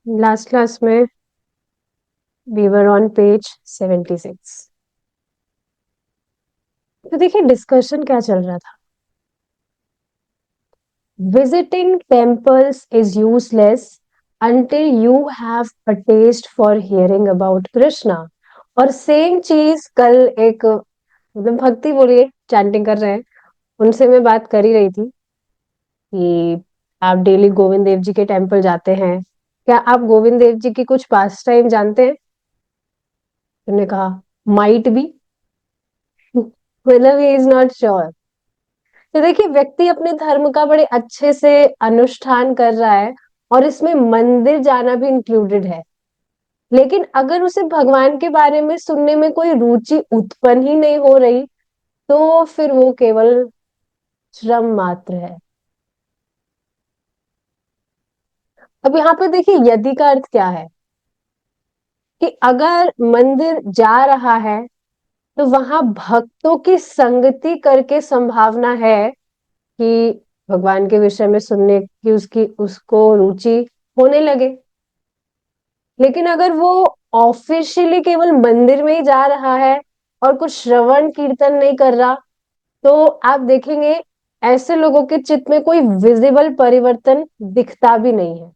Last class में we were on page 76। तो देखिए डिस्कशन क्या चल रहा था। Visiting temples is useless until you have a taste for hearing about Krishna. और सेम चीज कल एक मतलब भक्ति बोलिए चैंटिंग कर रहे हैं, उनसे मैं बात कर ही रही थी कि आप डेली गोविंद देव जी के टेम्पल जाते हैं, क्या आप गोविंद देव जी की कुछ पास टाइम जानते हैं? उन्होंने कहा माइट बी, मतलब ही इज नॉट श्योर। तो देखिए व्यक्ति अपने धर्म का बड़े अच्छे से अनुष्ठान कर रहा है और इसमें मंदिर जाना भी इंक्लूडेड है, लेकिन अगर उसे भगवान के बारे में सुनने में कोई रुचि उत्पन्न ही नहीं हो रही तो फिर वो केवल श्रम मात्र है। अब यहाँ पे देखिए यदि का अर्थ क्या है कि अगर मंदिर जा रहा है तो वहां भक्तों की संगति करके संभावना है कि भगवान के विषय में सुनने की उसकी उसको रुचि होने लगे। लेकिन अगर वो ऑफिशियली केवल मंदिर में ही जा रहा है और कुछ श्रवण कीर्तन नहीं कर रहा तो आप देखेंगे ऐसे लोगों के चित्त में कोई विजिबल परिवर्तन दिखता भी नहीं है।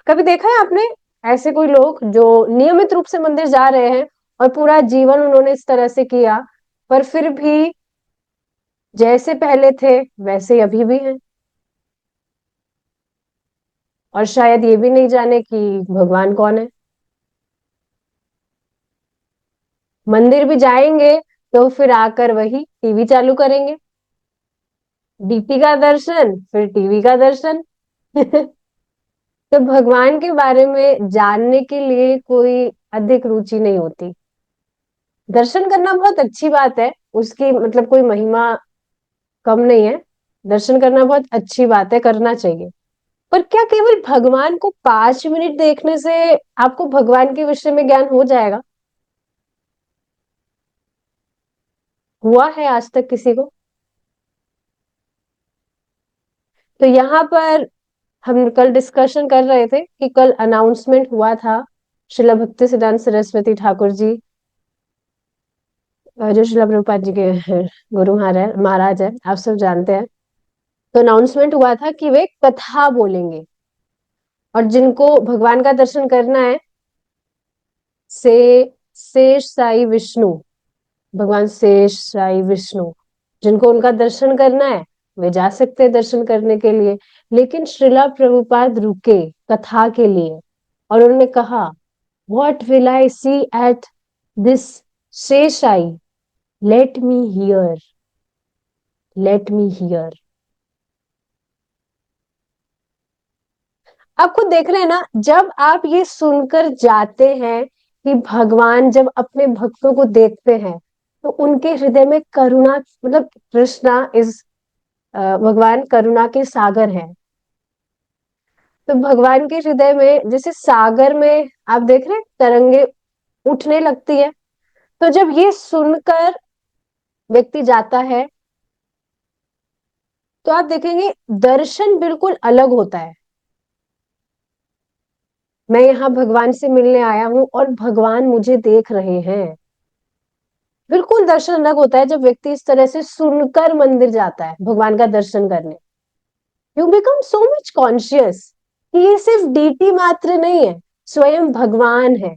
कभी देखा है आपने ऐसे कोई लोग जो नियमित रूप से मंदिर जा रहे हैं और पूरा जीवन उन्होंने इस तरह से किया पर फिर भी जैसे पहले थे वैसे अभी भी हैं, और शायद ये भी नहीं जाने कि भगवान कौन है। मंदिर भी जाएंगे तो फिर आकर वही टीवी चालू करेंगे, डीपी का दर्शन फिर टीवी का दर्शन। तो भगवान के बारे में जानने के लिए कोई अधिक रुचि नहीं होती। दर्शन करना बहुत अच्छी बात है, उसकी मतलब कोई महिमा कम नहीं है। दर्शन करना बहुत अच्छी बात है, करना चाहिए। पर क्या केवल भगवान को 5 मिनट देखने से आपको भगवान के विषय में ज्ञान हो जाएगा? हुआ है आज तक किसी को? तो यहाँ पर हम कल डिस्कशन कर रहे थे कि कल अनाउंसमेंट हुआ था, श्रीला भक्ति सिद्धांत सरस्वती ठाकुर जी जो श्रीला प्रभुपाद जी के गुरु महाराज है, आप सब जानते हैं। तो अनाउंसमेंट हुआ था कि वे कथा बोलेंगे और जिनको भगवान का दर्शन करना है से शेष साई विष्णु, भगवान शेष साई विष्णु, जिनको उनका दर्शन करना है वे जा सकते हैं दर्शन करने के लिए। लेकिन श्रीला प्रभुपाद रुके कथा के लिए और उन्होंने कहा what will I see at this शेषाई, let me hear, let me hear. आप खुद देख रहे हैं ना, जब आप ये सुनकर जाते हैं कि भगवान जब अपने भक्तों को देखते हैं तो उनके हृदय में करुणा, मतलब कृष्णा इज भगवान करुणा के सागर है। तो भगवान के हृदय में जैसे सागर में आप देख रहे हैं तरंगे उठने लगती है, तो जब ये सुनकर व्यक्ति जाता है तो आप देखेंगे दर्शन बिल्कुल अलग होता है। मैं यहाँ भगवान से मिलने आया हूं और भगवान मुझे देख रहे हैं, बिल्कुल दर्शन अलग होता है जब व्यक्ति इस तरह से सुनकर मंदिर जाता है भगवान का दर्शन करने। You become so much conscious कि ये सिर्फ डीटी मात्र नहीं है, स्वयं भगवान है।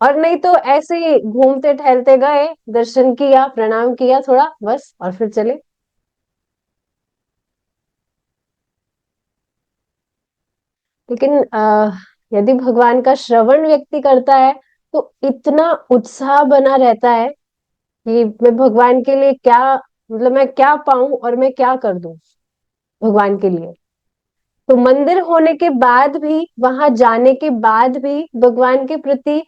और नहीं तो ऐसे ही घूमते टहलते गए, दर्शन किया प्रणाम किया थोड़ा बस और फिर चले। लेकिन यदि भगवान का श्रवण व्यक्ति करता है तो इतना उत्साह बना रहता है कि मैं भगवान के लिए क्या, मतलब मैं क्या पाऊं और मैं क्या कर दूं भगवान के लिए। तो मंदिर होने के बाद भी, वहां जाने के बाद भी भगवान के प्रति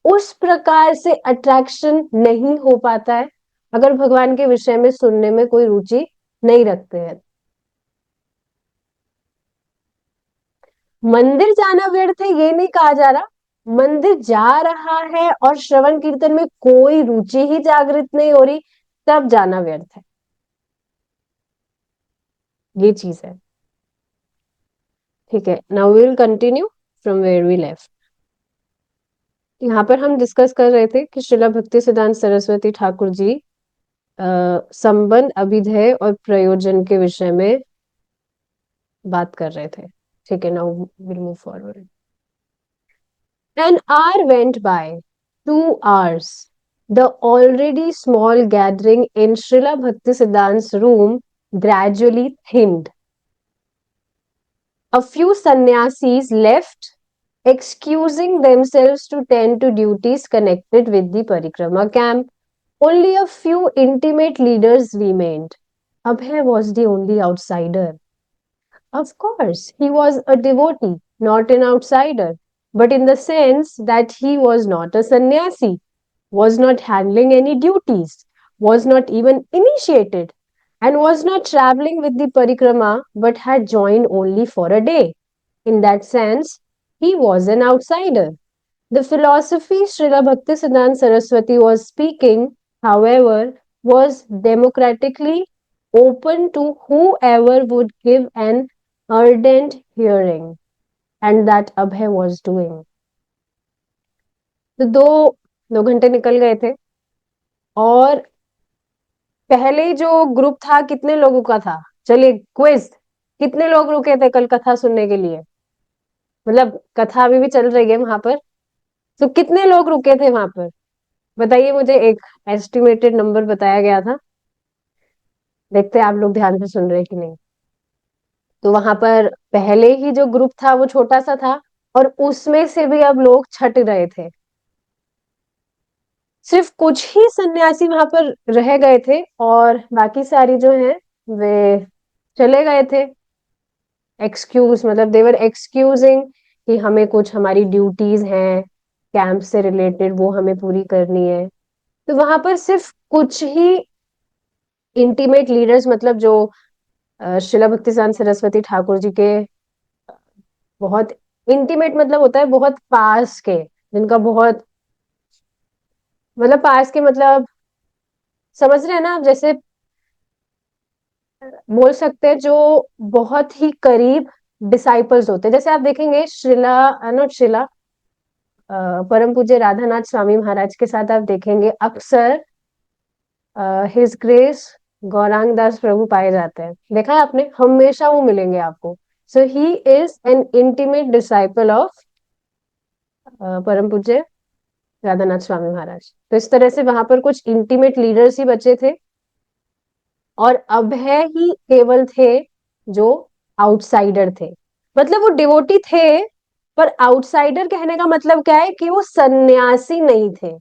उस प्रकार से अट्रैक्शन नहीं हो पाता है अगर भगवान के विषय में सुनने में कोई रुचि नहीं रखते हैं। मंदिर जाना व्यर्थ है ये नहीं कहा जा रहा, मंदिर जा रहा है और श्रवण कीर्तन में कोई रुचि ही जागृत नहीं हो रही तब जाना व्यर्थ है, ये चीज है। ठीक है, now we will continue from where we left. यहाँ पर हम डिस्कस कर रहे थे कि श्रीला भक्ति सिद्धांत सरस्वती ठाकुर जी संबंध, अभिधेय और प्रयोजन के विषय में बात कर रहे थे। ठीक है, now will move forward. An hour went by, 2 hours. The already small gathering in Srila Bhaktisiddhan's room gradually thinned. A few sannyasis left, excusing themselves to tend to duties connected with the Parikrama camp. Only a few intimate leaders remained. Abhay was the only outsider. Of course, he was a devotee, not an outsider, but in the sense that he was not a sannyasi, was not handling any duties, was not even initiated, and was not traveling with the parikrama but had joined only for a day. In that sense, he was an outsider. The philosophy Srila Bhaktisiddhanta Saraswati was speaking, however, was democratically open to whoever would give an ardent hearing, and that Abhay was doing. तो दो घंटे निकल गए थे, और पहले जो group था कितने लोगों का था? चलिए क्विज, कितने लोग रुके थे कल कथा सुनने के लिए? मतलब कथा अभी भी चल रही है वहां पर, तो कितने लोग रुके थे वहां पर? बताइए मुझे, एक एस्टिमेटेड नंबर बताया गया था। देखते हैं आप लोग ध्यान से सुन रहे हैं कि नहीं। तो वहां पर पहले ही जो ग्रुप था वो छोटा सा था, और उसमें से भी अब लोग छट रहे थे। सिर्फ कुछ ही सन्यासी वहां पर रह गए थे, और बाकी सारी जो है वे चले गए थे। एक्सक्यूज मतलब देवर एक्सक्यूजिंग कि हमें कुछ हमारी ड्यूटीज हैं कैंप से रिलेटेड, वो हमें पूरी करनी है। तो वहां पर सिर्फ कुछ ही इंटीमेट लीडर्स, मतलब जो शिला भक्तिसार सरस्वती ठाकुर जी के बहुत इंटीमेट, मतलब होता है बहुत पास के, जिनका बहुत मतलब पास के, मतलब समझ रहे हैं ना आप, जैसे बोल सकते हैं जो बहुत ही करीब डिसाइपल्स होते हैं। जैसे आप देखेंगे श्रीला, नॉट श्रीला, परम पूज्य राधानाथ स्वामी महाराज के साथ आप देखेंगे अक्सर हिज ग्रेस गौरांग दास प्रभु पाए जाते हैं। देखा है आपने, हमेशा वो मिलेंगे आपको। So he is an intimate disciple of परम पूज्य राधानाथ स्वामी महाराज। तो इस तरह से वहां पर कुछ इंटीमेट लीडर्स ही बचे थे, और अभय ही केवल थे जो आउटसाइडर थे। मतलब वो डिवोटी थे, पर आउटसाइडर कहने का मतलब क्या है कि वो सन्यासी नहीं थे,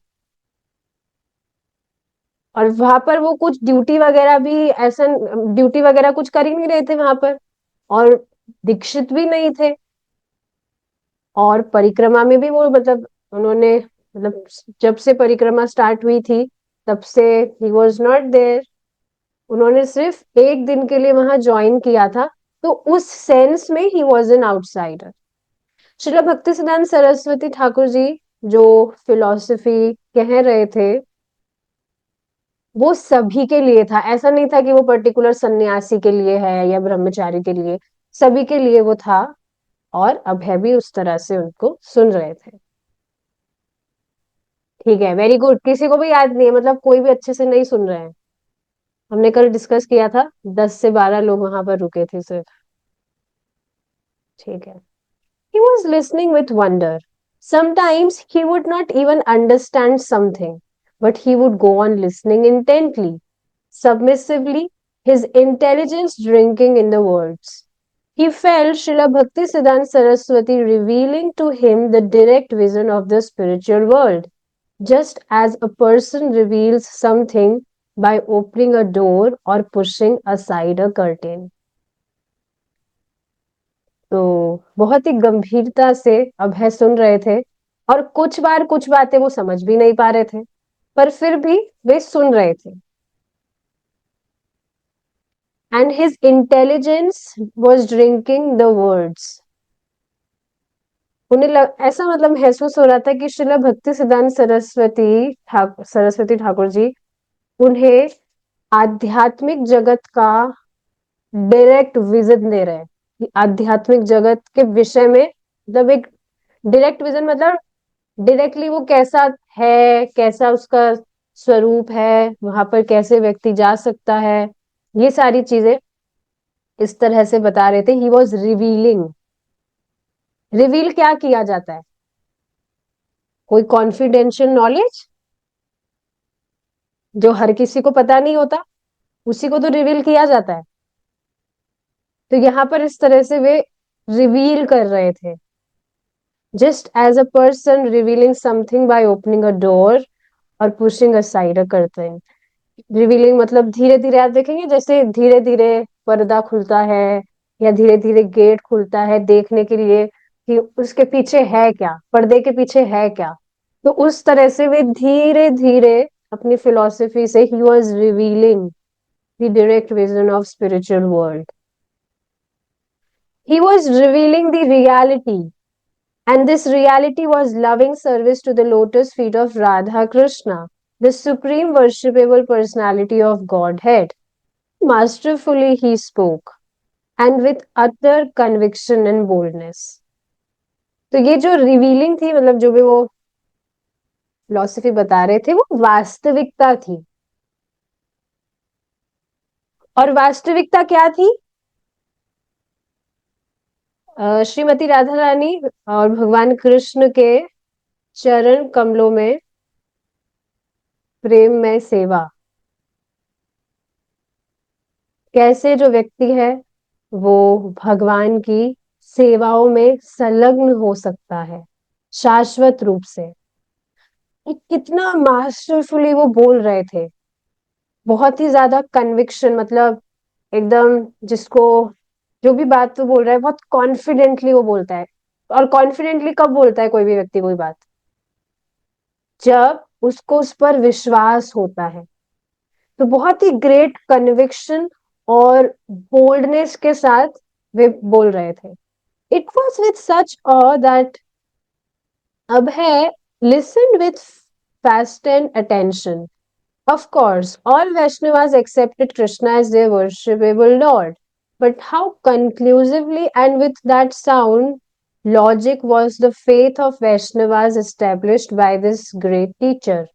और वहां पर वो कुछ ड्यूटी वगैरह भी ऐसा, ड्यूटी वगैरह कुछ कर ही नहीं रहे थे वहां पर, और दीक्षित भी नहीं थे। और परिक्रमा में भी वो मतलब उन्होंने, मतलब जब से परिक्रमा स्टार्ट हुई थी तब से ही वॉज नॉट देयर। उन्होंने सिर्फ एक दिन के लिए वहां ज्वाइन किया था, तो उस सेंस में ही was an outsider. Srila Bhakti Siddhanta Saraswati Thakur ji जो फिलॉसफी कह रहे थे वो सभी के लिए था। ऐसा नहीं था कि वो पर्टिकुलर सन्यासी के लिए है या ब्रह्मचारी के लिए, सभी के लिए वो था। और अभय भी उस तरह से उनको सुन रहे थे। ठीक है, वेरी गुड। किसी को भी याद नहीं है, मतलब कोई भी अच्छे से नहीं सुन रहे हैं। हमने कल डिस्कस किया था 10 से 12 लोग वहां पर रुके थे सिर्फ। ठीक है। He was listening with wonder. Sometimes he would not even understand something, but he would go on listening intently, submissively, his intelligence drinking in the words. He felt Srila Bhakti Siddhanta Saraswati revealing to him the direct vision of the spiritual world, just as a person reveals something by opening a door or pushing aside a curtain. तो बहुत ही गंभीरता से अभय सुन रहे थे, और कुछ बार कुछ बातें वो समझ भी नहीं पा रहे थे, पर फिर भी वे सुन रहे थे। And his intelligence was drinking the words. ऐसा मतलब महसूस हो रहा था कि श्रीला भक्ति सिद्धांत सरस्वती ठाकुर जी उन्हें आध्यात्मिक जगत का डायरेक्ट विजन दे रहे हैं। आध्यात्मिक जगत के विषय में, मतलब एक डायरेक्ट विजन, मतलब डायरेक्टली वो कैसा है, कैसा उसका स्वरूप है, वहां पर कैसे व्यक्ति जा सकता है, ये सारी चीजें इस तरह से बता रहे थे। He was revealing. रिवील क्या किया जाता है? कोई कॉन्फिडेंशियल नॉलेज जो हर किसी को पता नहीं होता, उसी को तो रिवील किया जाता है। तो यहाँ पर इस तरह से वे रिवील कर रहे थे। Just as a person revealing something by opening a door और pushing aside a curtain. Revealing मतलब धीरे धीरे, आप देखेंगे जैसे धीरे धीरे पर्दा खुलता है या धीरे धीरे गेट खुलता है देखने के लिए कि उसके पीछे है क्या, पर्दे के पीछे है क्या। तो उस तरह से वे धीरे धीरे अपनी फिलॉसफी से he was revealing the direct vision of spiritual world. He was revealing the reality, and this reality was loving service to the lotus feet of Radha Krishna, the supreme worshipable personality of Godhead. Masterfully he spoke, and with utter conviction and boldness. तो ये जो revealing थी, मतलब जो भी वो philosophy बता रहे थे, वो वास्तविकता थी। और वास्तविकता क्या थी? श्रीमती राधा रानी और भगवान कृष्ण के चरण कमलों में प्रेम में सेवा। कैसे जो व्यक्ति है वो भगवान की सेवाओं में संलग्न हो सकता है शाश्वत रूप से। कितना मास्टरफुली वो बोल रहे थे, बहुत ही ज्यादा कन्विक्शन, मतलब एकदम जिसको जो भी बात वो बोल रहा है बहुत कॉन्फिडेंटली वो बोलता है। और कॉन्फिडेंटली कब बोलता है कोई भी व्यक्ति कोई बात? जब उसको उस पर विश्वास होता है। तो बहुत ही ग्रेट कन्विक्शन और बोल्डनेस के साथ वे बोल रहे थे। It was with such awe that Abhay listened with fastened attention. Of course, all Vaishnavas accepted Krishna as their worshipable Lord. But how conclusively and with that sound logic was the faith of Vaishnavas established by this great teacher?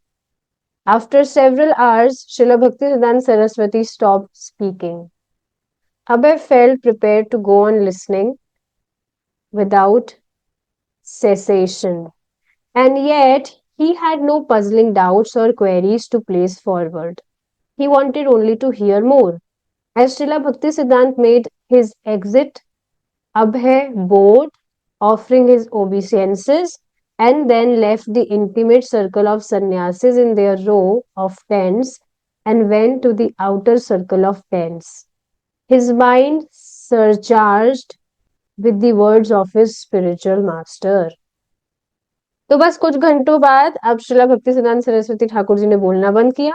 After several hours, Srila Bhaktisiddhanta Saraswati stopped speaking. Abhay felt prepared to go on listening without cessation. And yet, he had no puzzling doubts or queries to place forward. He wanted only to hear more. As Srila Bhaktisiddhant made his exit, Abhay bowed, offering his obeisances, and then left the intimate circle of sannyasis in their row of tents and went to the outer circle of tents. His mind surcharged with the words of his spiritual master. तो बस कुछ घंटों बाद अब श्रीला भक्ति सिद्धांत सरस्वती ठाकुर जी ने बोलना बंद किया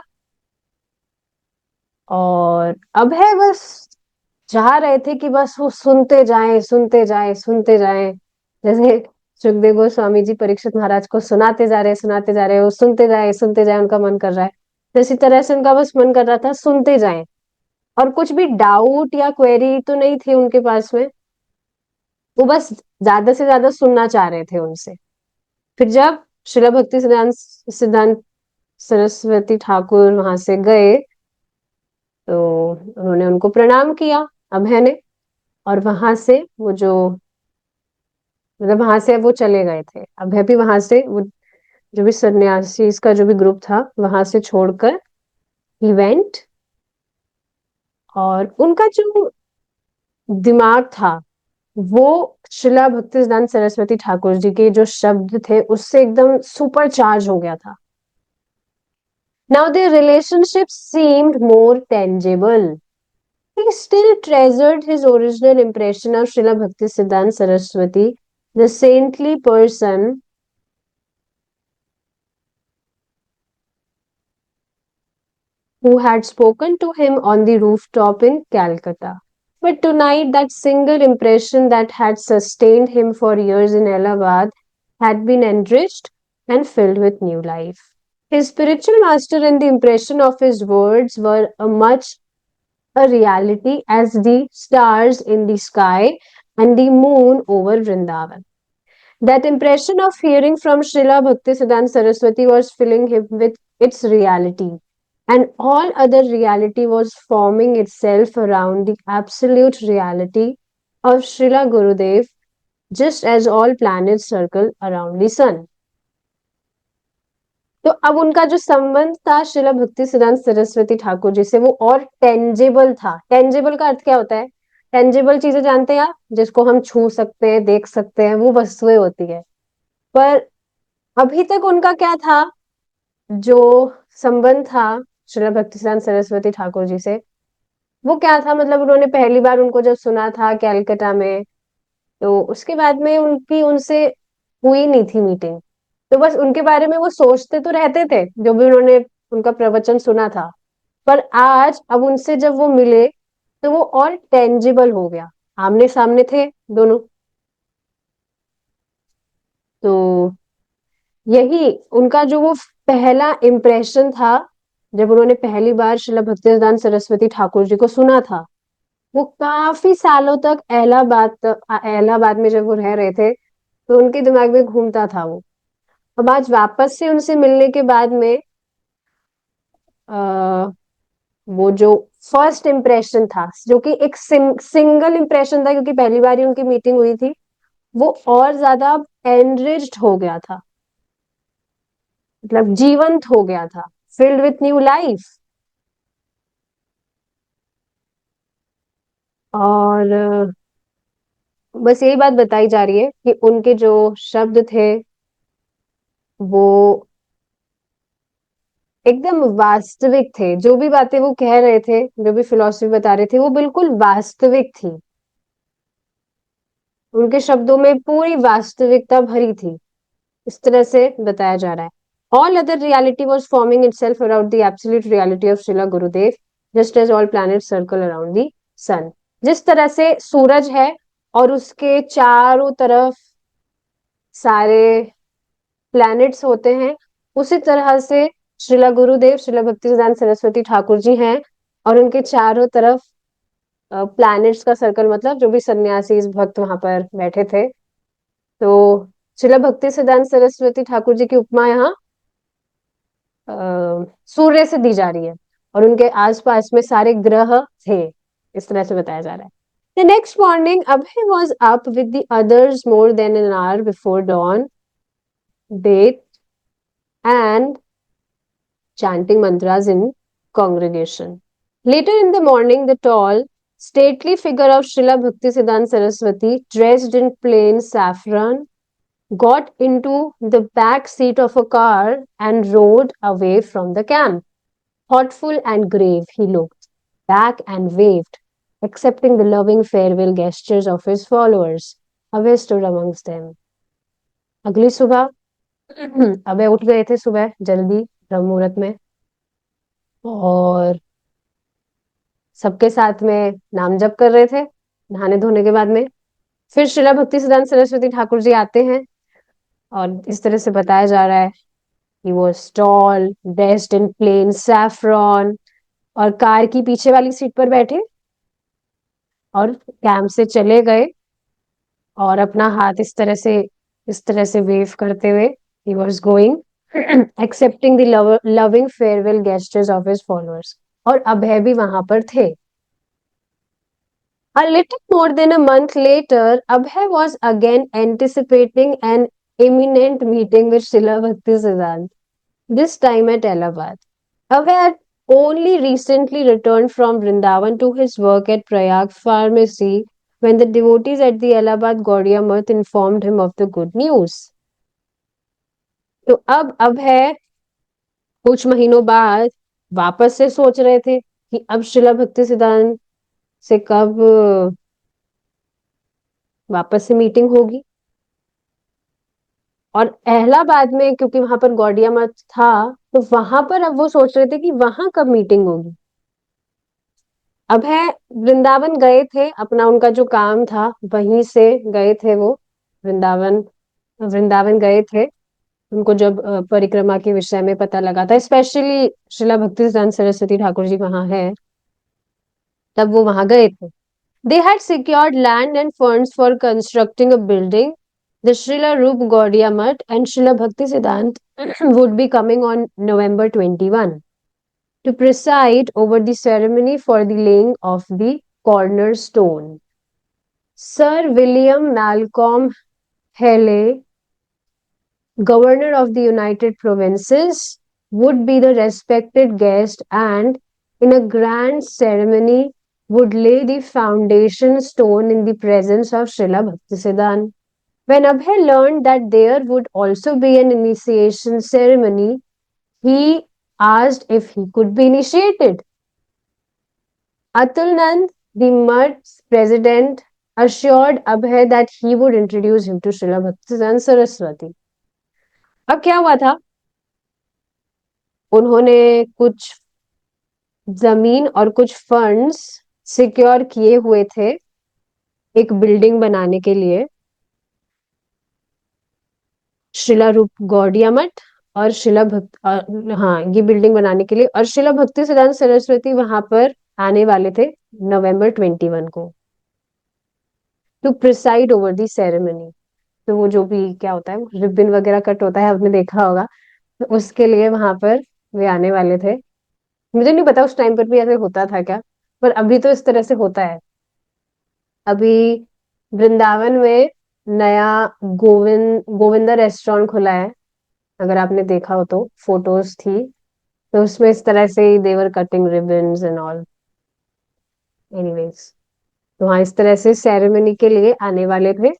और अब है बस चाह रहे थे कि बस वो सुनते जाएं सुनते जाएं सुनते जाएं। जैसे सुखदेव गोस्वामी जी परीक्षित महाराज को सुनाते जा रहे, वो सुनते जाए, उनका मन कर रहा है। तो इसी तरह से उनका बस मन कर रहा था सुनते जाएं, और कुछ भी डाउट या क्वेरी तो नहीं थी उनके पास में। वो बस ज्यादा से ज्यादा सुनना चाह रहे थे उनसे। फिर जब शिला भक्ति सिद्धांत सिद्धांत सरस्वती ठाकुर वहां से गए तो उन्होंने उनको प्रणाम किया अभय ने, और वहां से वो जो मतलब वहां से वो चले गए थे। अभय भी वहां से वो जो भी सन्यासी का जो भी ग्रुप था वहां से छोड़कर ही वेंट। और उनका जो दिमाग था वो शिला भक्ति सिद्धांत सरस्वती ठाकुर जी के जो शब्द थे उससे एकदम सुपर चार्ज हो गया था। Now their relationship seemed more tangible. He still treasured his original impression of Srila Bhaktisiddhanta Saraswati, the saintly person who had spoken to him on the rooftop in Calcutta. But tonight, that single impression that had sustained him for years in Allahabad had been enriched and filled with new life. His spiritual master and the impression of his words were a reality as the stars in the sky and the moon over Vrindavan. That impression of hearing from Srila Bhaktisiddhanta Saraswati was filling him with its reality, and all other reality was forming itself around the absolute reality of Srila Gurudev, just as all planets circle around the sun. तो अब उनका जो संबंध था श्रीला भक्ति सिद्धांत सरस्वती ठाकुर जी से वो और tangible था। टेंजिबल का अर्थ क्या होता है? टेंजिबल चीजें जानते हैं आप, जिसको हम छू सकते हैं, देख सकते हैं, वो वस्तुएं होती है। पर अभी तक उनका क्या था, जो संबंध था श्रीला भक्ति सिद्धांत सरस्वती ठाकुर जी से, वो क्या था? मतलब उन्होंने पहली बार उनको जब सुना था कैलकाटा में, तो उसके बाद में उनकी उनसे हुई नहीं थी मीटिंग। तो बस उनके बारे में वो सोचते तो रहते थे, जो भी उन्होंने उनका प्रवचन सुना था। पर आज अब उनसे जब वो मिले तो वो और टेंजिबल हो गया, आमने सामने थे दोनों। तो यही उनका जो वो पहला इम्प्रेशन था, जब उन्होंने पहली बार श्रीला भक्तिवेदांत सरस्वती ठाकुर जी को सुना था, वो काफी सालों तक इलाहाबाद में जब वो रह रहे थे तो उनके दिमाग में घूमता था वो। अब आज वापस से उनसे मिलने के बाद में आ, वो जो फर्स्ट इम्प्रेशन था, जो कि एक सिंगल इम्प्रेशन था, क्योंकि पहली बार ही उनकी मीटिंग हुई थी, वो और ज्यादा एनरिच्ड हो गया था, मतलब जीवंत हो गया था, फिल्ड विथ न्यू लाइफ। और बस यही बात बताई जा रही है कि उनके जो शब्द थे वो एकदम वास्तविक थे। जो भी बातें वो कह रहे थे, जो भी फिलॉसफी बता रहे थे, वो बिल्कुल वास्तविक थी। उनके शब्दों में पूरी वास्तविकता भरी थी, इस तरह से बताया जा रहा है। All other reality was forming itself around the absolute reality of Srila Gurudev, just as all planet circle around the sun. जिस तरह से सूरज है और उसके चारों तरफ सारे प्लैनेट्स होते हैं, उसी तरह से श्रीला गुरुदेव श्रीला भक्तिवेदांत सरस्वती ठाकुर जी हैं, और उनके चारों तरफ प्लैनेट्स का सर्कल, मतलब जो भी सन्यासी भक्त वहां पर बैठे थे। तो श्रीला भक्ति सिद्धांत सरस्वती ठाकुर जी की उपमा यहाँ सूर्य से दी जा रही है, और उनके आसपास में सारे ग्रह थे, इस तरह से बताया जा रहा है। The next morning, Abhay was up with the others more than an hour before dawn, bathed and chanting mantras in congregation. Later in the morning, the tall, stately figure of Srila Bhaktisiddhanta Saraswati, dressed in plain saffron, got into the back seat of a car and rode away from the camp. Thoughtful and grave, he looked back and waved, accepting the loving farewell gestures of his followers. Abhay stood amongst them. अगली सुबह अबे उठ गए थे सुबह जल्दी, ब्रह्म मुहूर्त में, और सबके साथ में नाम जप कर रहे थे नहाने धोने के बाद में। फिर श्रीला भक्ति सिद्धांत सरस्वती ठाकुर जी आते हैं, और इस तरह से बताया जा रहा है, he was tall, dressed in plain saffron, और कार की पीछे वाली सीट पर बैठे और कैंप से चले गए, और अपना हाथ इस तरह से वेव करते हुए he was going accepting the loving farewell gestures of his followers। और अभय भी वहां पर थे। A little more than a month later, Abhay was again anticipating an imminent meeting with Srila Bhaktisiddhanta, this time at Allahabad. Abhay had only recently returned from Vrindavan to his work at Prayag Pharmacy when the devotees at the Allahabad Gaudiya Math informed him of the good news. तो अब Abhay कुछ महीनों बाद वापस से सोच रहे थे कि अब श्रीला भक्ति सिद्धांत से कब वापस से मीटिंग होगी। और इलाहाबाद में, क्योंकि वहां पर गौड़िया मठ था, तो वहां पर अब वो सोच रहे थे कि वहां कब मीटिंग होगी। अब है, वृंदावन गए थे, अपना उनका जो काम था वहीं से गए थे वो, वृंदावन वृंदावन गए थे। उनको जब परिक्रमा के विषय में पता लगा था, स्पेशली श्रीला भक्ति सिद्धांत सरस्वती ठाकुर जी वहां है, तब वो वहां गए थे। They had secured land and funds for constructing a building. The Srila Rup Gaudiya Math and Srila Bhakti Siddhant would be coming on November 21 to preside over the ceremony for the laying of the cornerstone. Sir William Malcolm Haley, Governor of the United Provinces, would be the respected guest and, in a grand ceremony, would lay the foundation stone in the presence of Srila Bhaktisiddhanta. When Abhay learned that there would also be an initiation ceremony, he asked if he could be initiated. Atul Nand, the Mutt's president, assured Abhay that he would introduce him to Srila Bhaktisiddhanta Saraswati. अब क्या हुआ था, उन्होंने कुछ जमीन और कुछ funds secure किए हुए थे एक बिल्डिंग बनाने के लिए, शिला रूप गौड़िया मठ और शिला भक्त, हाँ ये बिल्डिंग बनाने के लिए, और शिला भक्ति सिद्धांत सरस्वती वहां पर आने वाले थे नवंबर 21 को to preside over the ceremony. तो वो जो भी क्या होता है, रिबन वगैरह कट होता है, आपने देखा होगा, तो उसके लिए वहां पर वे आने वाले थे. मुझे नहीं पता उस टाइम पर भी ऐसे होता था क्या, पर अभी तो इस तरह से होता है. अभी वृंदावन में नया गोविंदा रेस्टोरेंट खुला है, अगर आपने देखा हो तो फोटोज थी, तो उसमें इस तरह से they were cutting ribbons and all. Anyways, तो हाँ इस तरह से सेरेमनी के लिए आने वाले थे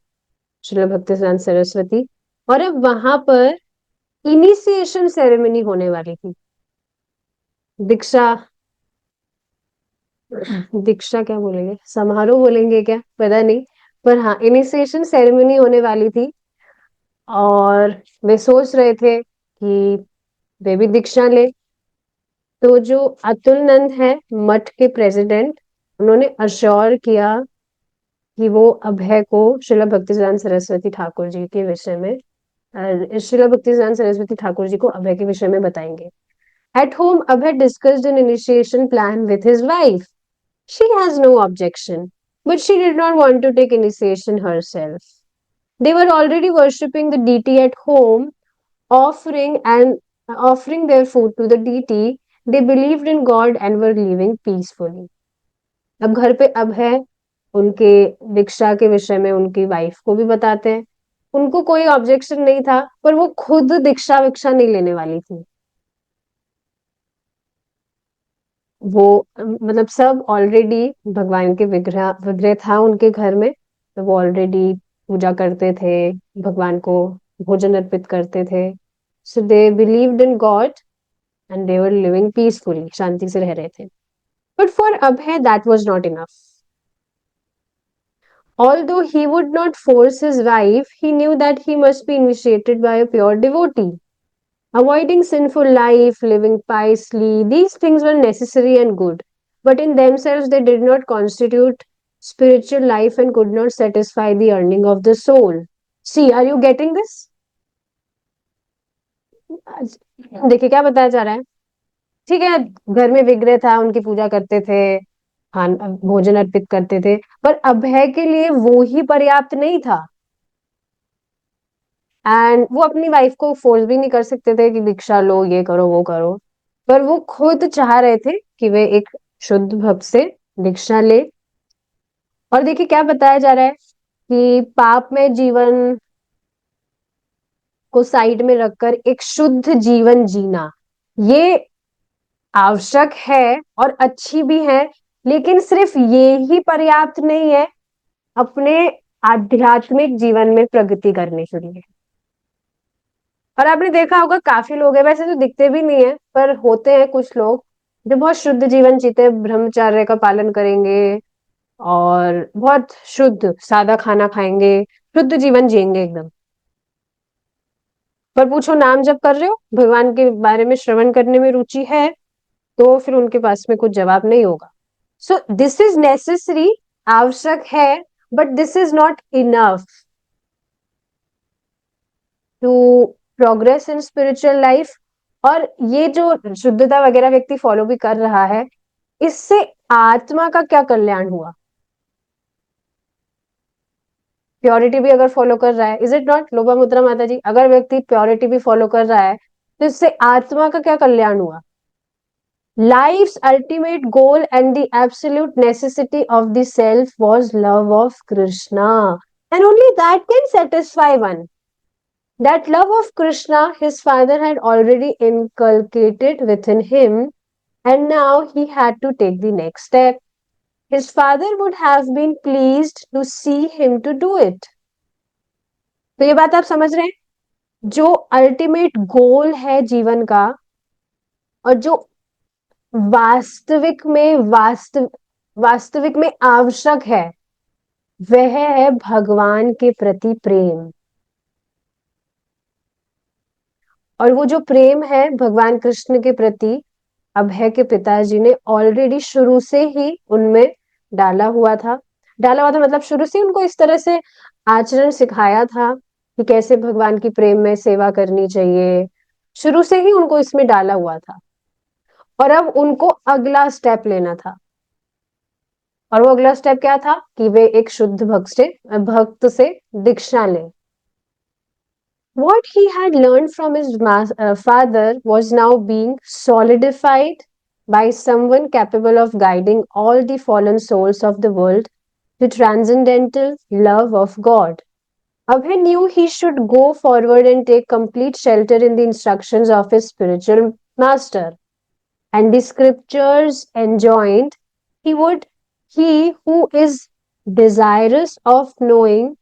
श्रील भक्तिसिद्धांत सरस्वती, और अब वहां पर इनिशिएशन सेरेमनी होने वाली थी. दीक्षा, दीक्षा क्या बोलेंगे, समारोह बोलेंगे क्या पता नहीं, पर हाँ इनिशिएशन सेरेमनी होने वाली थी. और वे सोच रहे थे कि वे भी दीक्षा ले. तो जो अतुल नंद है मठ के प्रेसिडेंट, उन्होंने अश्योर किया कि वो अभय को श्रीला भक्तिसिद्धांत सरस्वती ठाकुर जी के विषय में, श्रीला भक्तिसिद्धांत सरस्वती ठाकुर जी को अभय के विषय में बताएंगे. At home, Abhay discussed an initiation plan with his wife. She has no objection, but she did not want to take initiation herself. They were already worshipping the deity at home, offering and offering their food to the deity. They believed in God and were living peacefully. अब घर पे अभय उनके दीक्षा के विषय में उनकी wife को भी बताते हैं. उनको कोई ऑब्जेक्शन नहीं था, पर वो खुद दीक्षा विक्षा नहीं लेने वाली थी. वो मतलब सब ऑलरेडी भगवान के विग्रह विग्रह था उनके घर में, तो वो ऑलरेडी पूजा करते थे, भगवान को भोजन अर्पित करते थे. So they believed in God and they were living peacefully, शांति से रह रहे थे. But for Abhay that was not enough. Although he would not force his wife, he knew that he must be initiated by a pure devotee. Avoiding sinful life, living piously, these things were necessary and good, but in themselves they did not constitute spiritual life and could not satisfy the yearning of the soul. See, are you getting this? देखिए क्या बताया जा रहा है. ठीक है, घर में विग्रह था, उनकी पूजा करते थे, खान भोजन अर्पित करते थे, पर अभय के लिए वो ही पर्याप्त नहीं था. एंड वो अपनी वाइफ को फोर्स भी नहीं कर सकते थे कि दीक्षा लो, ये करो वो करो, पर वो खुद चाह रहे थे कि वे एक शुद्ध भक्त से दीक्षा ले. और देखिए क्या बताया जा रहा है कि पाप में जीवन को साइड में रखकर एक शुद्ध जीवन जीना, ये आवश्यक है और अच्छी भी है, लेकिन सिर्फ ये ही पर्याप्त नहीं है अपने आध्यात्मिक जीवन में प्रगति करने के लिए. और आपने देखा होगा काफी लोग हैं, वैसे तो दिखते भी नहीं है, पर होते हैं कुछ लोग जो बहुत शुद्ध जीवन जीते हैं, ब्रह्मचर्य का पालन करेंगे और बहुत शुद्ध सादा खाना खाएंगे, शुद्ध जीवन जिएंगे एकदम. पर पूछो नाम जप कर रहे हो, भगवान के बारे में श्रवण करने में रुचि है, तो फिर उनके पास में कुछ जवाब नहीं होगा. सो दिस इज नेसेसरी, आवश्यक है, but this is not enough to progress in spiritual life. और ये जो शुद्धता वगैरह व्यक्ति फॉलो भी कर रहा है, इससे आत्मा का क्या कल्याण हुआ. प्योरिटी भी अगर फॉलो कर रहा है, इज इट नॉट लोपामुद्रा माता जी? अगर व्यक्ति प्योरिटी भी फॉलो कर रहा है तो इससे आत्मा का क्या कल्याण हुआ? Life's ultimate goal and the absolute necessity of the self was love of Krishna. And only that can satisfy one. That love of Krishna his father had already inculcated within him, and now he had to take the next step. His father would have been pleased to see him to do it. तो ये बात आप समझ रहे हैं? जो ultimate goal है जीवन का, और जो वास्तविक में आवश्यक है, वह है भगवान के प्रति प्रेम। और वो जो प्रेम है भगवान कृष्ण के प्रति, अभय के पिताजी ने ऑलरेडी शुरू से ही उनमें डाला हुआ था मतलब शुरू से उनको इस तरह से आचरण सिखाया था कि कैसे भगवान की प्रेम में सेवा करनी चाहिए। शुरू से ही उनको इसमें डाला हुआ था, और अब उनको अगला स्टेप लेना था। और वो अगला स्टेप क्या था कि वे एक शुद्ध भक्त से दीक्षा लें। What he had learned from his father was now being solidified by someone capable of guiding all the fallen souls of the world to transcendental love of God. Abhay knew he should go forward and take complete shelter in the instructions of his spiritual master. And the scriptures enjoined, he who is desirous of knowing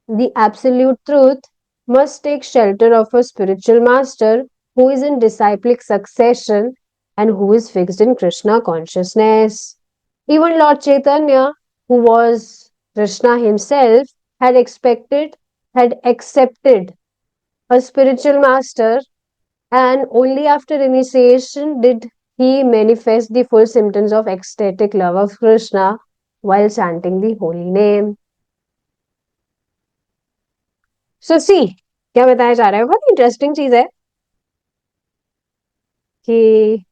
the absolute truth must take shelter of a spiritual master who is in disciplic succession and who is fixed in Krishna consciousness. Even Lord Chaitanya, who was Krishna himself, had accepted a spiritual master, and only after initiation did he manifest the full symptoms of ecstatic love of Krishna while chanting the holy name. So see, क्या बताया जा रहा है, बहुत interesting चीज है कि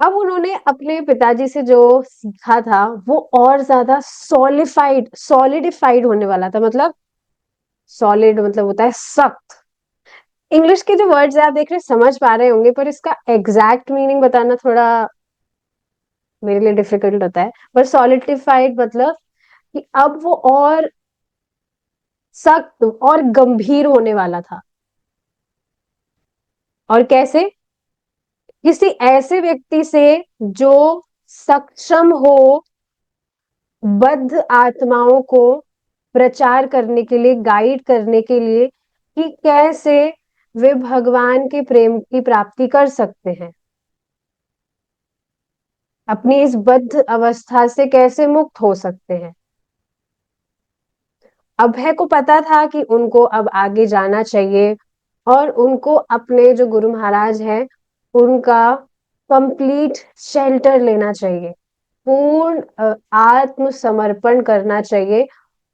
अब उन्होंने अपने पिताजी से जो सीखा था वो और ज्यादा सॉलिडिफाइड होने वाला था। मतलब सॉलिड मतलब होता है सख्त। इंग्लिश के जो वर्ड्स है आप देख रहे समझ पा रहे होंगे, पर इसका एग्जैक्ट मीनिंग बताना थोड़ा मेरे लिए डिफिकल्ट होता है। पर सॉलिडिफाइड मतलब कि अब वो और सख्त और गंभीर होने वाला था। और कैसे? किसी ऐसे व्यक्ति से जो सक्षम हो बद्ध आत्माओं को प्रचार करने के लिए, गाइड करने के लिए कि कैसे वे भगवान के प्रेम की प्राप्ति कर सकते हैं, अपनी इस बद्ध अवस्था से कैसे मुक्त हो सकते हैं। अभय को पता था कि उनको अब आगे जाना चाहिए और उनको अपने जो गुरु महाराज हैं उनका कंप्लीट शेल्टर लेना चाहिए, पूर्ण आत्मसमर्पण करना चाहिए।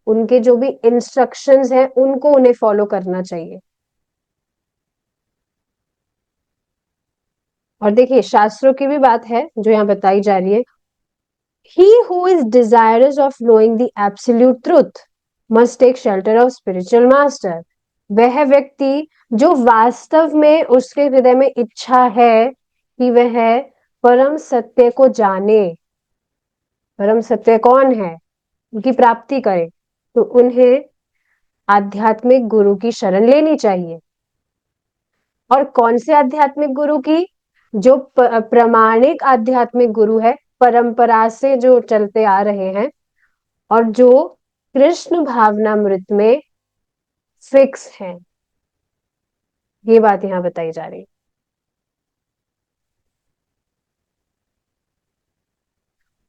उनके जो भी इंस्ट्रक्शंस हैं उनको उन्हें फॉलो करना चाहिए। और देखिए शास्त्रों की भी बात है जो यहाँ बताई जा रही है, he who is desirous of knowing the absolute truth must take shelter of spiritual master। वह व्यक्ति जो वास्तव में उसके हृदय में इच्छा है कि वह परम सत्य को जाने, परम सत्य कौन है, उनकी प्राप्ति करे, तो उन्हें आध्यात्मिक गुरु की शरण लेनी चाहिए। और कौन से आध्यात्मिक गुरु की? जो प्रामाणिक आध्यात्मिक गुरु है, परंपरा से जो चलते आ रहे हैं और जो कृष्ण भावनामृत में फिक्स हैं। ये बात यहां बताई जा रही है।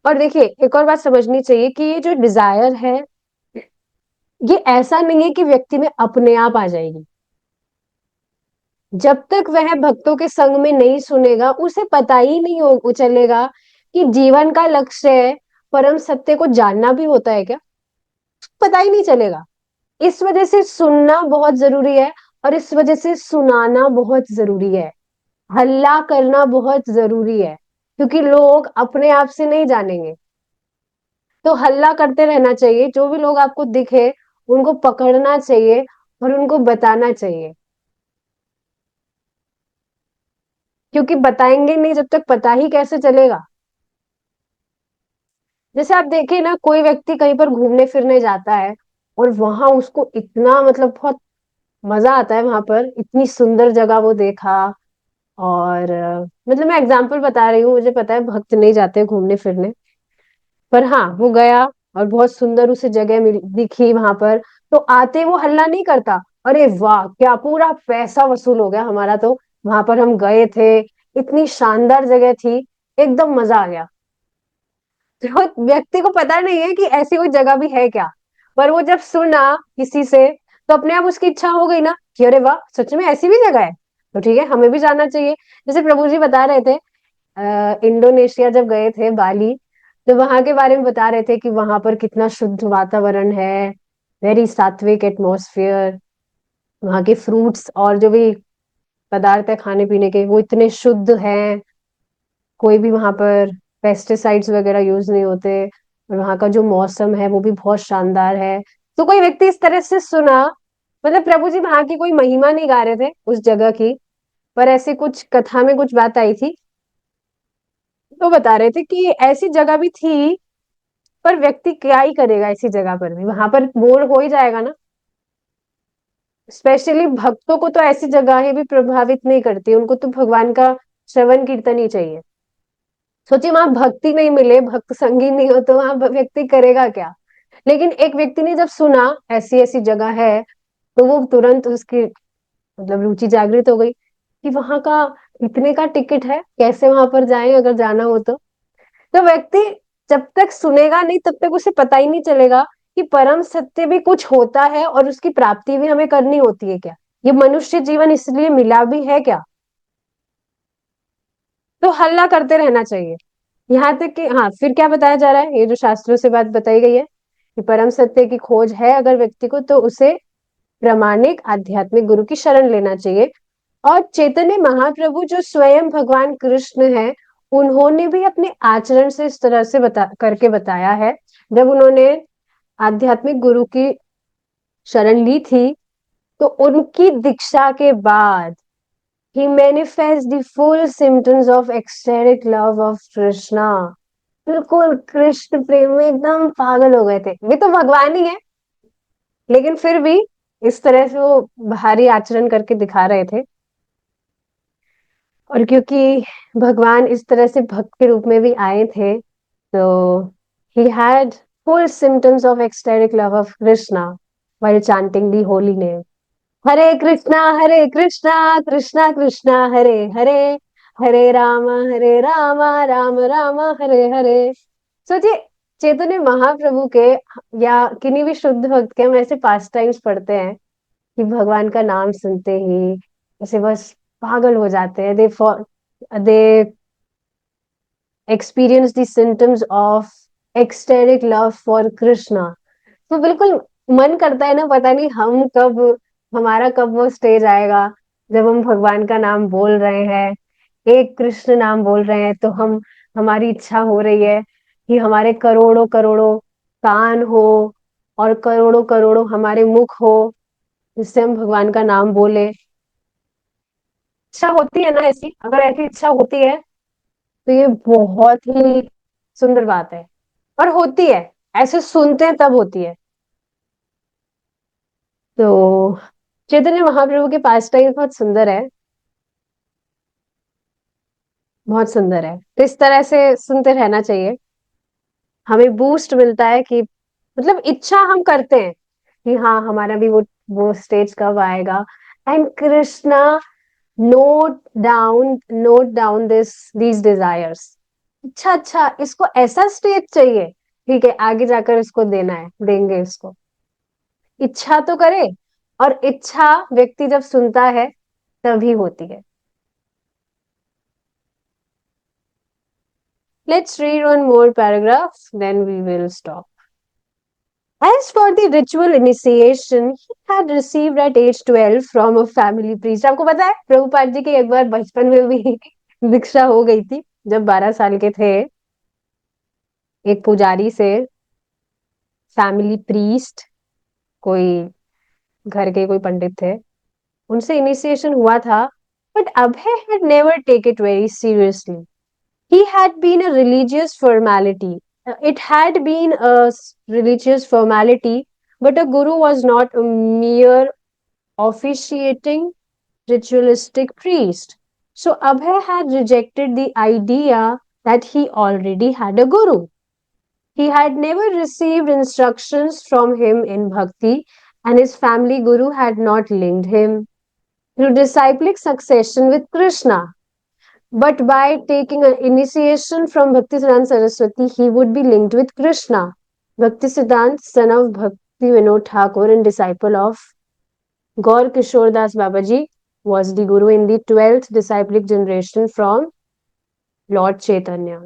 और देखिए एक और बात समझनी चाहिए कि ये जो डिजायर है ये ऐसा नहीं है कि व्यक्ति में अपने आप आ जाएगी। जब तक वह भक्तों के संग में नहीं सुनेगा उसे पता ही नहीं हो चलेगा कि जीवन का लक्ष्य है परम सत्य को जानना भी होता है क्या, पता ही नहीं चलेगा। इस वजह से सुनना बहुत जरूरी है और इस वजह से सुनाना बहुत जरूरी है, हल्ला करना बहुत जरूरी है, क्योंकि लोग अपने आप से नहीं जानेंगे। तो हल्ला करते रहना चाहिए, जो भी लोग आपको दिखे उनको पकड़ना चाहिए और उनको बताना चाहिए, क्योंकि बताएंगे नहीं जब तक पता ही कैसे चलेगा। जैसे आप देखिए ना, कोई व्यक्ति कहीं पर घूमने फिरने जाता है और वहां उसको इतना मतलब बहुत मजा आता है, वहां पर इतनी सुंदर जगह वो देखा। और मतलब मैं एग्जांपल बता रही हूँ, मुझे पता है भक्त नहीं जाते घूमने फिरने, पर हाँ वो गया और बहुत सुंदर उसे जगह दिखी वहां पर, तो आते वो हल्ला नहीं करता, अरे वाह क्या पूरा पैसा वसूल हो गया हमारा, तो वहां पर हम गए थे, इतनी शानदार जगह थी, एकदम मजा आ गया। तो व्यक्ति को पता नहीं है कि ऐसी कोई जगह भी है क्या, पर वो जब सुना किसी से, तो अपने आप उसकी इच्छा हो गई ना कि अरे वाह सच में ऐसी भी जगह है, तो ठीक है हमें भी जाना चाहिए। जैसे प्रभु जी बता रहे थे, इंडोनेशिया जब गए थे बाली, तो वहां के बारे में बता रहे थे कि वहां पर कितना शुद्ध वातावरण है, वेरी सात्विक एटमॉस्फेयर, वहां के फ्रूट्स और जो भी पदार्थ है खाने पीने के वो इतने शुद्ध हैं, कोई भी वहां पर पेस्टिसाइड्स वगैरह यूज नहीं होते, और वहां का जो मौसम है वो भी बहुत शानदार है। तो कोई व्यक्ति इस तरह से सुना, मतलब प्रभु जी वहां की कोई महिमा नहीं गा रहे थे उस जगह की, पर ऐसे कुछ कथा में कुछ बात आई थी, तो बता रहे थे कि ऐसी जगह भी थी, पर व्यक्ति क्या ही करेगा, ऐसी जगह पर भी वहां पर बोर हो ही जाएगा ना। स्पेशली भक्तों को तो ऐसी जगहें भी प्रभावित नहीं करती, उनको तो भगवान का श्रवण कीर्तन ही चाहिए। सोचिए वहां भक्ति नहीं मिले, भक्त संगी नहीं हो, तो वहां व्यक्ति करेगा क्या। लेकिन एक व्यक्ति ने जब सुना ऐसी ऐसी जगह है, तो वो तुरंत उसकी मतलब रुचि जागृत हो गई कि वहां का इतने का टिकट है, कैसे वहां पर जाएं अगर जाना हो तो व्यक्ति जब तक सुनेगा नहीं तब तक उसे पता ही नहीं चलेगा कि परम सत्य भी कुछ होता है और उसकी प्राप्ति भी हमें करनी होती है क्या, ये मनुष्य जीवन इसलिए मिला भी है क्या। तो हल्ला करते रहना चाहिए। यहाँ तक कि हाँ फिर क्या बताया जा रहा है, ये जो शास्त्रों से बात बताई गई है कि परम सत्य की खोज है अगर व्यक्ति को, तो उसे प्रामाणिक आध्यात्मिक गुरु की शरण लेना चाहिए। और चैतन्य महाप्रभु जो स्वयं भगवान कृष्ण है, उन्होंने भी अपने आचरण से इस तरह से करके बताया है। जब उन्होंने आध्यात्मिक गुरु की शरण ली थी, तो उनकी दीक्षा के बाद ही manifest the full symptoms of ecstatic love of Krishna. बिल्कुल कृष्ण प्रेम में एकदम पागल हो गए थे, वे तो भगवान ही है, लेकिन फिर भी इस तरह से वो भारी आचरण करके दिखा रहे थे। और क्योंकि भगवान इस तरह से भक्त के रूप में भी आए थे, तो he had full symptoms of ecstatic love of Krishna while chanting the holy name. हरे कृष्णा कृष्णा कृष्णा हरे हरे, हरे राम राम राम हरे हरे। सोचिए चैतन्य महाप्रभु के या किन्हीं भी शुद्ध भक्त के हम ऐसे पास टाइम्स पढ़ते हैं कि भगवान का नाम सुनते ही ऐसे बस पागल हो जाते हैं, they experience the symptoms of ecstatic love for Krishna. तो बिल्कुल मन करता है ना, पता नहीं हम कब, हमारा कब वो स्टेज आएगा जब हम भगवान का नाम बोल रहे हैं, एक कृष्ण नाम बोल रहे हैं, तो हम, हमारी इच्छा हो रही है कि हमारे करोड़ों करोड़ों कान हो और करोड़ों करोड़ों हमारे मुख हो, जिससे हम भगवान का नाम बोले। इच्छा होती है ना ऐसी, अगर ऐसी इच्छा होती है तो ये बहुत ही सुंदर बात है, और होती है, ऐसे सुनते हैं तब होती है। तो चैतन्य महाप्रभु के पास टाइम बहुत सुंदर है, बहुत सुंदर है, तो इस तरह से सुनते रहना चाहिए। हमें बूस्ट मिलता है कि मतलब इच्छा हम करते हैं कि हाँ हमारा भी वो स्टेज कब आएगा। And Krishna note down these desires. अच्छा अच्छा इसको ऐसा स्टेज चाहिए, ठीक है आगे जाकर इसको देना है, देंगे इसको। इच्छा तो करे, और इच्छा व्यक्ति जब सुनता है तभी होती है। Let's read one more paragraph, then we will stop. As for the ritual initiation, he had received at age 12 from a family priest. आपको पता है प्रभुपाद जी की एक बार बचपन में भी दीक्षा हो गई थी, जब 12 साल के थे, एक पुजारी से, फैमिली प्रीस्ट। कोई घर के कोई पंडित थे, उनसे इनिशिएशन हुआ था. But Abhay had never take it very seriously. He had been a religious formality. It had been a religious formality, but a guru was not a mere officiating ritualistic priest. So Abhay had rejected the idea that he already had a guru. He had never received instructions from him in bhakti, and his family guru had not linked him through disciplic succession with Krishna. But by taking an initiation from Bhaktisiddhanta Saraswati, he would be linked with Krishna. Bhaktisiddhanta, son of Bhakti Vinod Thakur and disciple of Gaur Kishore Das Babaji, was the guru in the 12th disciplic generation from Lord Chaitanya.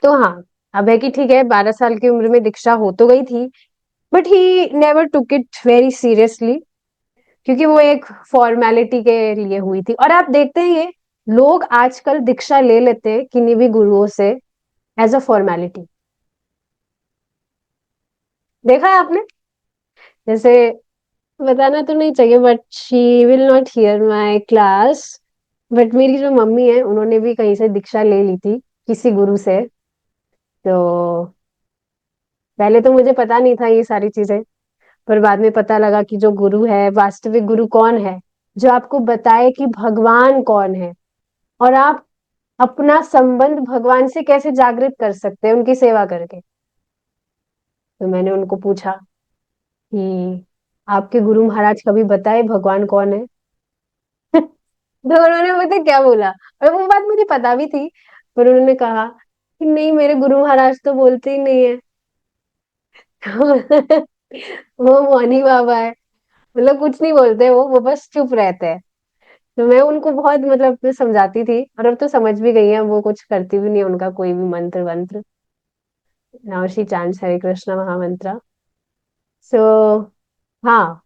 तो हाँ, अभय की ठीक है 12 साल की उम्र में दीक्षा हो तो गई थी, but he never took it very seriously, क्योंकि वो एक फॉर्मेलिटी के लिए हुई थी. और आप देखते हैं ये लोग आजकल दीक्षा ले लेते हैं किन्हीं भी गुरुओं से एज अ फॉर्मेलिटी. देखा है आपने? जैसे बताना तो नहीं चाहिए but she will not here my class, but मेरी जो मम्मी है उन्होंने भी कहीं से दीक्षा ले ली थी किसी गुरु से. तो पहले तो मुझे पता नहीं था ये सारी चीजें, पर बाद में पता लगा कि जो गुरु है, वास्तविक गुरु कौन है, जो आपको बताए कि भगवान कौन है और आप अपना संबंध भगवान से कैसे जागृत कर सकते हैं उनकी सेवा करके. तो मैंने उनको पूछा कि आपके गुरु महाराज कभी बताए भगवान कौन है? तो उन्होंने मुझे क्या बोला, और वो बात मुझे पता भी थी, पर उन्होंने कहा कि नहीं, मेरे गुरु महाराज तो बोलते ही नहीं है. वो मौनी बाबा है, मतलब कुछ नहीं बोलते, वो बस चुप रहते हैं. तो मैं उनको बहुत मतलब समझाती थी, और अब तो समझ भी गई है, वो कुछ करती भी नहीं है उनका कोई भी मंत्र वंत्र. नाउ शी चांट्स हरे कृष्णा महामंत्र. सो हाँ,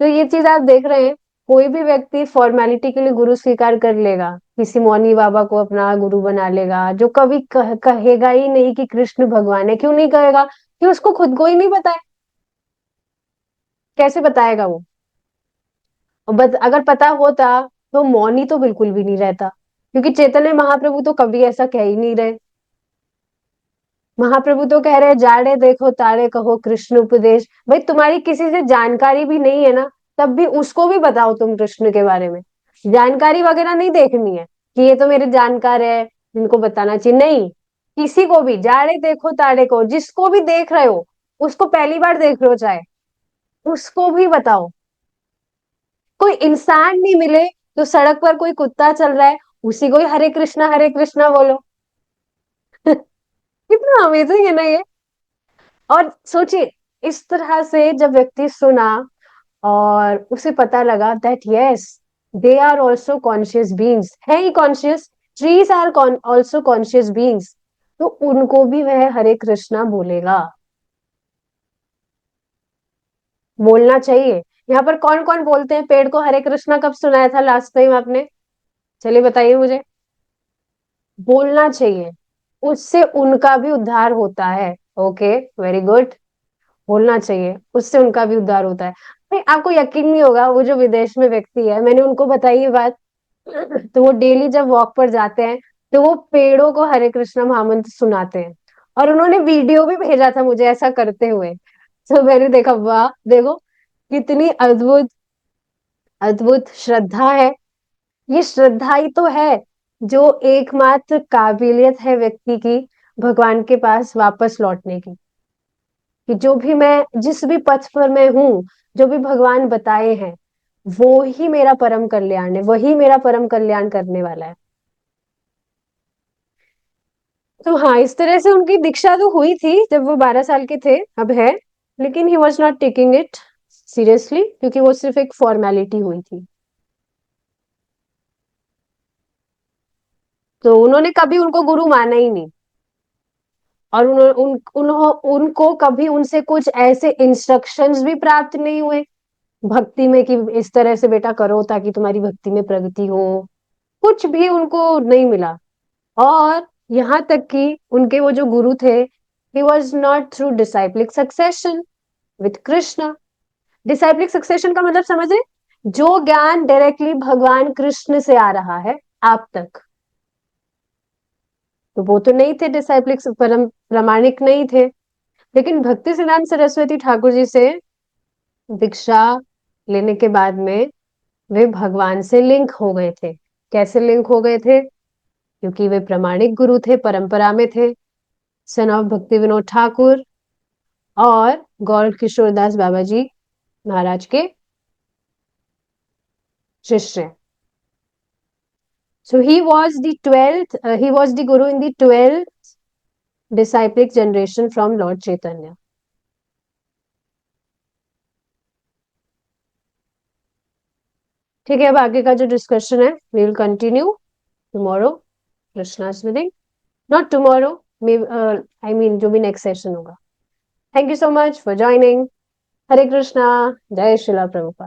तो ये चीज आप देख रहे हैं, कोई भी व्यक्ति फॉर्मेलिटी के लिए गुरु स्वीकार कर लेगा, किसी मौनी बाबा को अपना गुरु बना लेगा, जो कभी कहेगा ही नहीं कि कृष्ण भगवान है. क्यों नहीं कहेगा? कि उसको खुद को ही नहीं पता है. कैसे बताएगा वो? और अगर पता होता तो मौनी तो बिल्कुल भी नहीं रहता, क्योंकि चैतन्य महाप्रभु तो कभी ऐसा कह ही नहीं रहे. महाप्रभु तो कह रहे हैं, जाड़े देखो तारे कहो कृष्ण उपदेश. भाई तुम्हारी किसी से जानकारी भी नहीं है ना, तब भी उसको भी बताओ तुम कृष्ण के बारे में. जानकारी वगैरह नहीं देखनी है कि ये तो मेरे जानकार है इनको बताना चाहिए, नहीं. किसी को भी जाड़े देखो तारे को, जिसको भी देख रहे हो, उसको पहली बार देख रहे हो चाहे, उसको भी बताओ. कोई इंसान नहीं मिले तो सड़क पर कोई कुत्ता चल रहा है, उसी को ही हरे कृष्णा बोलो. कितना अमेजिंग है ना ये. और सोचिए, इस तरह से जब व्यक्ति सुना और उसे पता लगा that yes, they are also conscious beings, है ही conscious, trees are also conscious beings, तो उनको भी वह हरे कृष्णा बोलेगा. बोलना चाहिए. यहाँ पर कौन कौन बोलते हैं पेड़ को हरे कृष्णा? कब सुनाया था लास्ट टाइम आपने? चलिए बताइए मुझे. बोलना चाहिए, उससे उनका भी उद्धार होता है. Okay, very good. बोलना चाहिए, उससे उनका भी उद्धार होता है. भाई आपको यकीन नहीं होगा, वो जो विदेश में व्यक्ति है, मैंने उनको बताई ये बात, तो वो डेली जब वॉक पर जाते हैं तो वो पेड़ों को हरे कृष्णा महामंत्र सुनाते हैं. और उन्होंने वीडियो भी भेजा था मुझे ऐसा करते हुए. तो मैंने देखा, वाह देखो कितनी अद्भुत अद्भुत श्रद्धा है. ये श्रद्धा ही तो है जो एकमात्र काबिलियत है व्यक्ति की भगवान के पास वापस लौटने की. कि जो भी मैं, जिस भी पथ पर मैं हूं, जो भी भगवान बताए हैं, वो ही मेरा परम कल्याण है, वही मेरा परम कल्याण करने वाला है. तो हाँ, इस तरह से उनकी दीक्षा तो हुई थी जब वो 12 साल के थे, अब है, लेकिन he was not taking it seriously, क्योंकि वो सिर्फ एक फॉर्मेलिटी हुई थी. तो उन्होंने कभी उनको गुरु माना ही नहीं. और उनको कभी उनसे कुछ ऐसे इंस्ट्रक्शंस भी प्राप्त नहीं हुए भक्ति में, कि इस तरह से बेटा करो ताकि तुम्हारी भक्ति में प्रगति हो. कुछ भी उनको नहीं मिला. और यहाँ तक कि उनके वो जो गुरु थे, he was not through डिसाइप्लिक succession. With Krishna. डिसाइप्लिक succession का मतलब समझ रहे, जो ज्ञान डायरेक्टली भगवान कृष्ण से आ रहा है आप तक, तो वो तो नहीं थे डिसाइप्लिक, परम प्रामाणिक नहीं थे। लेकिन भक्ति सिद्धांत सरस्वती ठाकुर जी से दीक्षा लेने के बाद में वे भगवान से लिंक हो गए थे। कैसे लिंक हो गए थे? क्योंकि वे प्रामाणिक गुरु थे, परंपरा में थे, सन ऑफ भक्ति विनोद ठाकुर और गौर किशोरदास बाबा जी महाराज के शिष्य। So he was the guru in the 12th disciplic generation from Lord Chaitanya. ठीक है, अब आगे का जो डिस्कशन है we will continue tomorrow, Krishna's wedding, not tomorrow, I mean जो भी नेक्स्ट सेशन होगा। Thank you so much for joining. Hare Krishna, जय श्रीला प्रभुपाद।